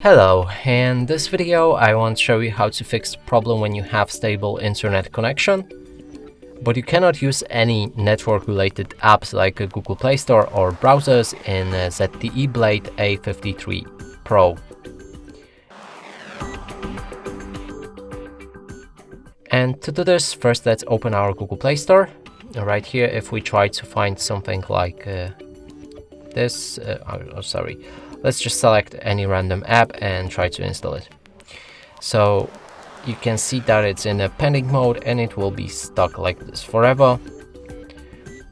Hello, in this video I want to show you how to fix the problem when you have stable internet connection, but you cannot use any network related apps like a Google Play Store or browsers in ZTE Blade A53 Pro. And to do this, first let's open our Google Play Store. Right here, if we try to find something like this, let's just select any random app and try to install it. So you can see that it's in a pending mode and it will be stuck like this forever.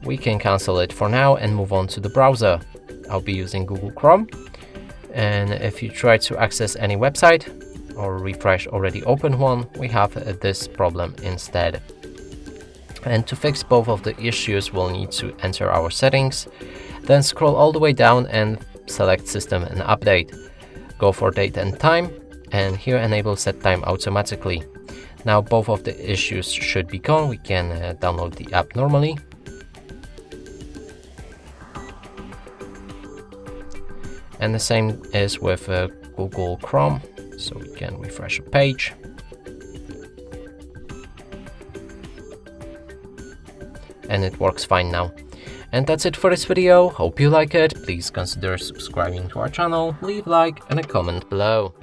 We can cancel it for now and move on to the browser. I'll be using Google Chrome, and if you try to access any website or refresh already opened one, we have this problem instead. And to fix both of the issues, we'll need to enter our settings, then scroll all the way down and select System and Update. Go for Date and Time, and here enable Set Time automatically. Now both of the issues should be gone. We can download the app normally. And the same is with Google Chrome, so we can refresh a page. And it works fine now. And that's it for this video. Hope you like it. Please consider subscribing to our channel, leave a like and a comment below.